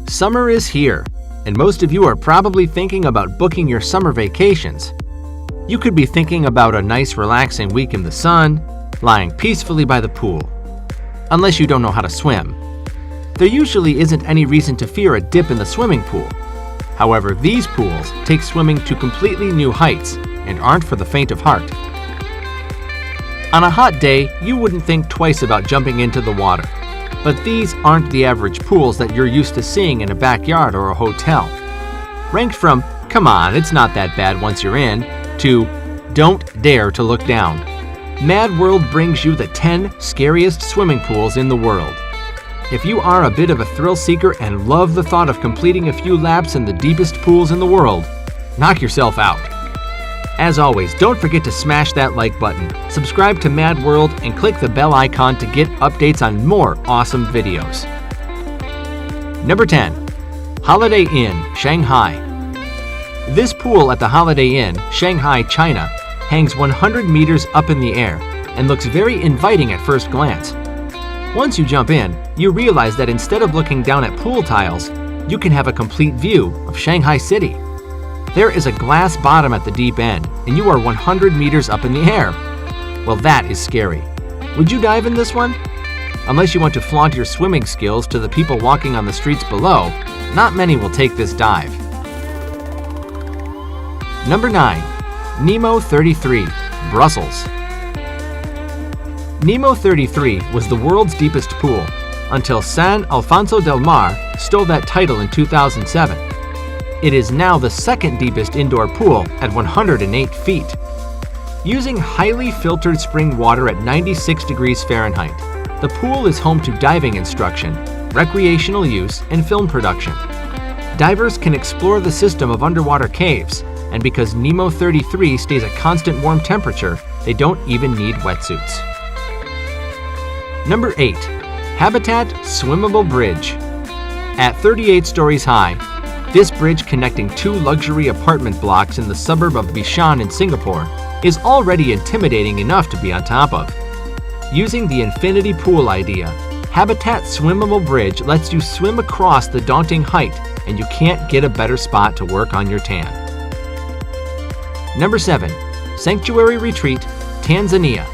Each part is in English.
Summer is here, and most of you are probably thinking about booking your summer vacations. You could be thinking about a nice relaxing week in the sun, lying peacefully by the pool. Unless you don't know how to swim. There usually isn't any reason to fear a dip in the swimming pool. However, these pools take swimming to completely new heights and aren't for the faint of heart. On a hot day, you wouldn't think twice about jumping into the water. But these aren't the average pools that you're used to seeing in a backyard or a hotel. Ranked from, come on, it's not that bad once you're in, to, don't dare to look down. Mad World brings you the 10 scariest swimming pools in the world. If you are a bit of a thrill seeker and love the thought of completing a few laps in the deepest pools in the world, knock yourself out. As always, don't forget to smash that like button, subscribe to Mad World, and click the bell icon to get updates on more awesome videos. Number 10. Holiday Inn, Shanghai. This pool at the Holiday Inn, Shanghai, China, hangs 100 meters up in the air and looks very inviting at first glance. Once you jump in, you realize that instead of looking down at pool tiles, you can have a complete view of Shanghai City. There is a glass bottom at the deep end, and you are 100 meters up in the air. Well, that is scary. Would you dive in this one? Unless you want to flaunt your swimming skills to the people walking on the streets below, not many will take this dive. Number 9. Nemo 33, Brussels. Nemo 33 was the world's deepest pool until San Alfonso del Mar stole that title in 2007. It is now the second deepest indoor pool at 108 feet. Using highly filtered spring water at 96 degrees Fahrenheit, the pool is home to diving instruction, recreational use, and film production. Divers can explore the system of underwater caves, and because Nemo 33 stays a constant warm temperature, they don't even need wetsuits. Number 8. Habitat Swimmable Bridge. At 38 stories high, this bridge connecting two luxury apartment blocks in the suburb of Bishan in Singapore is already intimidating enough to be on top of. Using the infinity pool idea, Habitat Swimmable Bridge lets you swim across the daunting height, and you can't get a better spot to work on your tan. Number 7. Sanctuary Retreat, Tanzania.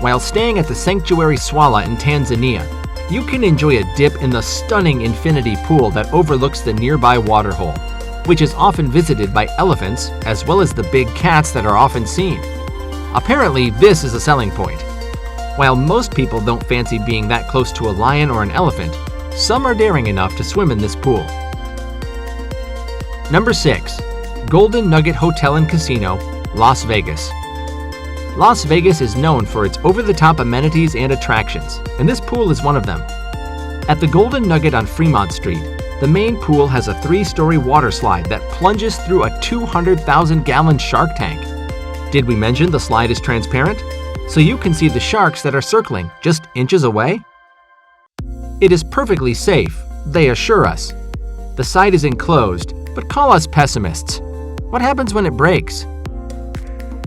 While staying at the Sanctuary Swala in Tanzania, you can enjoy a dip in the stunning infinity pool that overlooks the nearby waterhole, which is often visited by elephants as well as the big cats that are often seen. Apparently, this is a selling point. While most people don't fancy being that close to a lion or an elephant, some are daring enough to swim in this pool. Number 6. Golden Nugget Hotel and Casino, Las Vegas. Las Vegas is known for its over-the-top amenities and attractions, and this pool is one of them. At the Golden Nugget on Fremont Street, the main pool has a 3-story water slide that plunges through a 200,000-gallon shark tank. Did we mention the slide is transparent? So you can see the sharks that are circling just inches away? It is perfectly safe, they assure us. The site is enclosed, but call us pessimists. What happens when it breaks?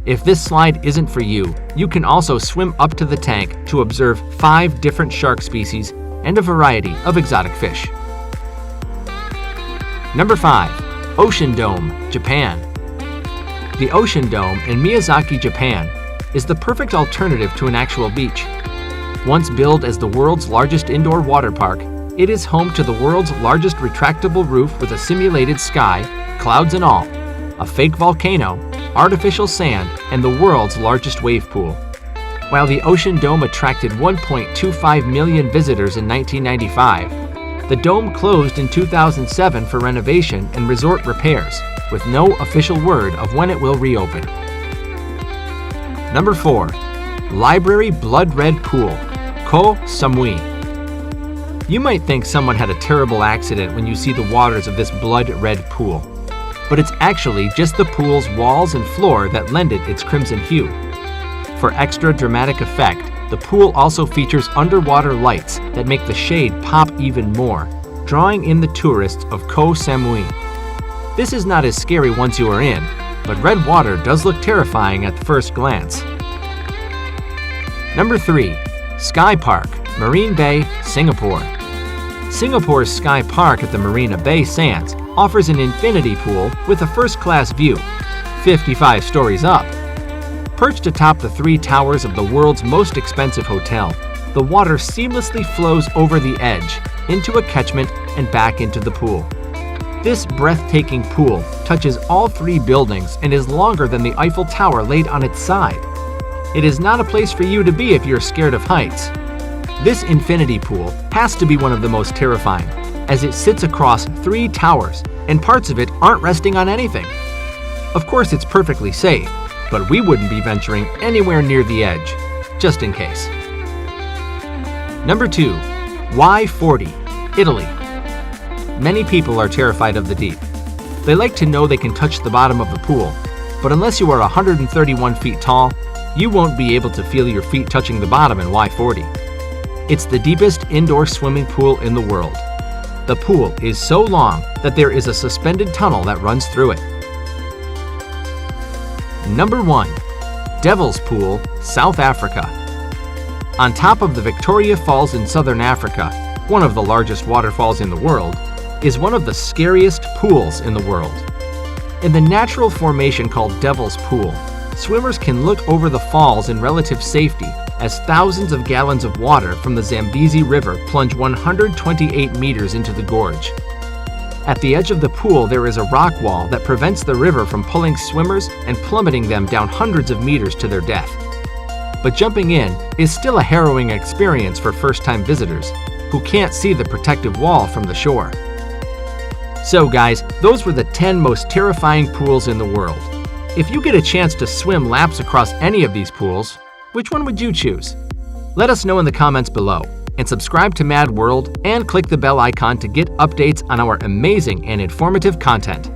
If this slide isn't for you, you can also swim up to the tank to observe 5 different shark species and a variety of exotic fish. Number 5. Ocean Dome, Japan. The Ocean Dome in Miyazaki, Japan, is the perfect alternative to an actual beach. Once billed as the world's largest indoor water park, it is home to the world's largest retractable roof with a simulated sky, clouds and all, a fake volcano, artificial sand, and the world's largest wave pool. While the Ocean Dome attracted 1.25 million visitors in 1995, the dome closed in 2007 for renovation and resort repairs, with no official word of when it will reopen. Number 4. Library Blood Red Pool, Koh Samui. You might think someone had a terrible accident when you see the waters of this blood red pool, but it's actually just the pool's walls and floor that lend it its crimson hue. For extra dramatic effect, the pool also features underwater lights that make the shade pop even more, drawing in the tourists of Koh Samui. This is not as scary once you are in, but red water does look terrifying at the first glance. Number 3. Sky Park, Marine Bay, Singapore. Singapore's Sky Park at the Marina Bay Sands offers an infinity pool with a first-class view, 55 stories up. Perched atop the 3 towers of the world's most expensive hotel, the water seamlessly flows over the edge, into a catchment and back into the pool. This breathtaking pool touches all 3 buildings and is longer than the Eiffel Tower laid on its side. It is not a place for you to be if you're scared of heights. This infinity pool has to be one of the most terrifying, as it sits across 3 towers and parts of it aren't resting on anything. Of course, it's perfectly safe, but we wouldn't be venturing anywhere near the edge, just in case. Number 2. Y40, Italy. Many people are terrified of the deep. They like to know they can touch the bottom of the pool, but unless you are 131 feet tall, you won't be able to feel your feet touching the bottom in Y40. It's the deepest indoor swimming pool in the world. The pool is so long that there is a suspended tunnel that runs through it. Number 1. Devil's Pool, South Africa. On top of the Victoria Falls in southern Africa, one of the largest waterfalls in the world, is one of the scariest pools in the world. In the natural formation called Devil's Pool, swimmers can look over the falls in relative safety as thousands of gallons of water from the Zambezi River plunge 128 meters into the gorge. At the edge of the pool, there is a rock wall that prevents the river from pulling swimmers and plummeting them down hundreds of meters to their death. But jumping in is still a harrowing experience for first-time visitors who can't see the protective wall from the shore. So guys, those were the 10 most terrifying pools in the world. If you get a chance to swim laps across any of these pools, which one would you choose? Let us know in the comments below, and subscribe to Mad World and click the bell icon to get updates on our amazing and informative content.